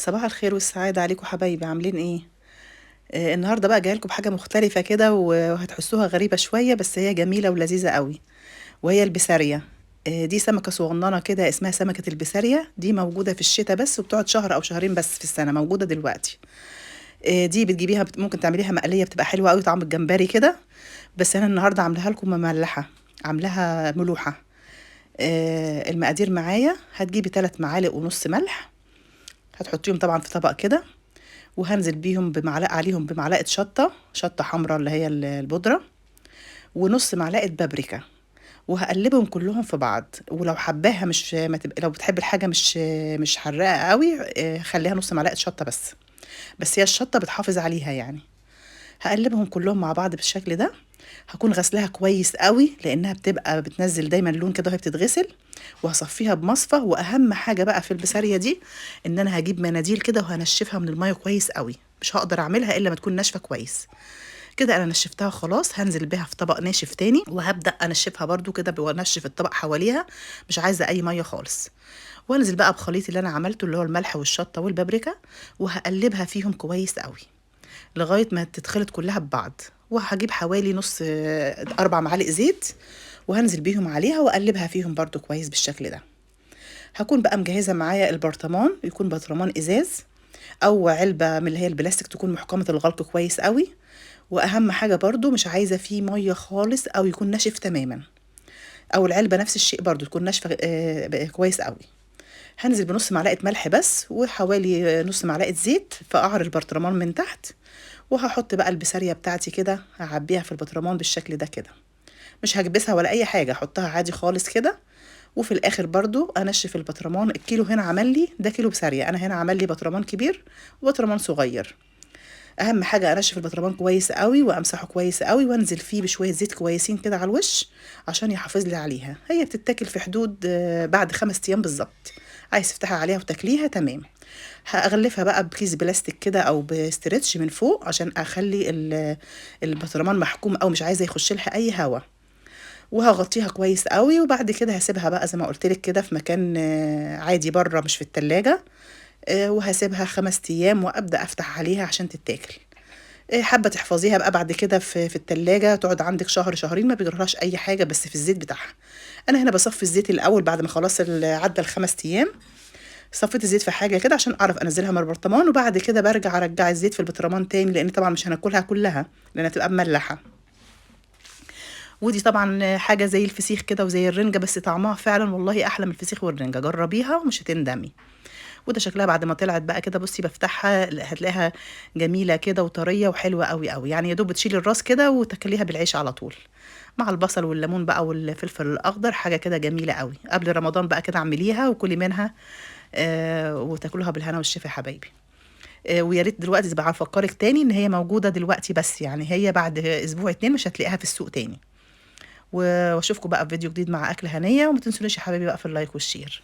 صباح الخير والسعادة عليكم حبايبي، عاملين ايه؟ النهارده بقى جايه لكم بحاجة مختلفة كده وهتحسوها غريبة شوية، بس هي جميلة ولذيذة قوي. وهي البسارية. دي سمكة صغننة كده اسمها سمكة البسارية، دي موجودة في الشتاء بس، وبتقعد شهر أو شهرين بس في السنة، موجودة دلوقتي. دي بتجيبيها ممكن تعمليها مقلية، بتبقى حلوة قوي، طعم الجمبري كده. بس أنا النهارده عاملاها لكم مملحة، عاملاها ملوحة. المقادير معايا: هتجيبي 3 معالق ونص ملح، هتحطيهم طبعا في طبق كده، وهنزل بيهم بمعلقة عليهم بمعلقة شطة حمراء اللي هي البودرة، ونص معلقة بابريكا. وهقلبهم كلهم في بعض، ولو حباها مش ما تبقى، لو بتحب الحاجة مش حراقة قوي، خليها نص معلقة شطة بس هي الشطة بتحافظ عليها يعني. هقلبهم كلهم مع بعض بالشكل ده. هكون غسلها كويس قوي لانها بتبقى بتنزل دايما لون كده وهي بتتغسل. وهصفيها بمصفى، واهم حاجه بقى في البساريه دي ان انا هجيب مناديل كده وهنشفها من الميه كويس قوي، مش هقدر اعملها الا ما تكون ناشفه كويس. كده انا نشفتها خلاص، هنزل بيها في طبق ناشف تاني، وهبدا انشفها برضو كده، بنشف الطبق حواليها، مش عايزه اي ميه خالص. وانزل بقى بخليط اللي انا عملته اللي هو الملح والشطه والبابريكا، وهقلبها فيهم كويس قوي لغاية ما تتخلط كلها ببعض. وهجيب حوالي نص 4 معالق زيت، وهنزل بيهم عليها واقلبها فيهم برضو كويس بالشكل ده. هكون بقى مجهزة معايا البرطمان، يكون برطمان ازاز او علبة من اللي هي البلاستيك، تكون محكمة الغلق كويس قوي. واهم حاجة برضو مش عايزة فيه مية خالص، او يكون ناشف تماما. او العلبة نفس الشيء برضو تكون ناشفة كويس قوي. هنزل بنص معلقة ملح بس، وحوالي نص معلقة زيت في قعر البرطمان من تحت. وهحط بقى البسارية بتاعتي كده، هعبيها في البطرمان بالشكل ده كده. مش هكبسها ولا اي حاجة، احطها عادي خالص كده. وفي الاخر برضو انشف البطرمان. الكيلو هنا عمل لي ده كيلو بسارية، انا هنا عمل لي بطرمان كبير وبطرمان صغير. اهم حاجة انشف البطرمان كويس قوي، وامسحه كويس قوي، وانزل فيه بشوية زيت كويسين كده على الوش، عشان يحافظ لي عليها. هي بتتاكل في حدود بعد 5 ايام بالظبط. عايز تفتحها عليها وتاكليها تمام. هغلفها بقى بكيس بلاستيك كده او بستريتش من فوق، عشان اخلي البطرمان محكوم، او مش عايزه يخش لها اي هوا. وهغطيها كويس قوي، وبعد كده هسيبها بقى زي ما قلت لك كده في مكان عادي بره، مش في التلاجة. وهسيبها 5 ايام، وابدا افتح عليها عشان تتاكل. حابه تحفظيها بقى بعد كده في التلاجة، تقعد عندك شهر شهرين ما بيجرالهاش اي حاجه، بس في الزيت بتاعها. انا هنا بصفي الزيت الاول بعد ما خلاص عدى ال5 ايام. صفيت الزيت في حاجه كده عشان اعرف انزلها من البرطمان، وبعد كده برجع ارجع الزيت في البرطمان تاني، لان طبعا مش هناكلها كلها لانها تبقى مملحه. ودي طبعا حاجه زي الفسيخ كده وزي الرنجه، بس طعمها فعلا والله احلى من الفسيخ والرنجه، جربيها ومش هتندمي. وده شكلها بعد ما طلعت بقى كده، بصي بفتحها هتلاقيها جميله كده وطريه وحلوه قوي قوي، يعني يا دوب تشيلي الراس كده وتاكليها بالعيش على طول، مع البصل والليمون بقى والفلفل الاخضر. حاجه كده جميله قوي قبل رمضان بقى كده، اعمليها وكلي منها. وتاكلوها بالهنا والشفا يا حبايبي. ويا ريت دلوقتي تبقى افكرك تاني ان هي موجوده دلوقتي، بس يعني هي بعد اسبوع 2 مش هتلاقيها في السوق تاني. واشوفكم بقى في فيديو جديد مع اكل هنيه، وما تنسونيش يا حبايبي بقى في اللايك والشير.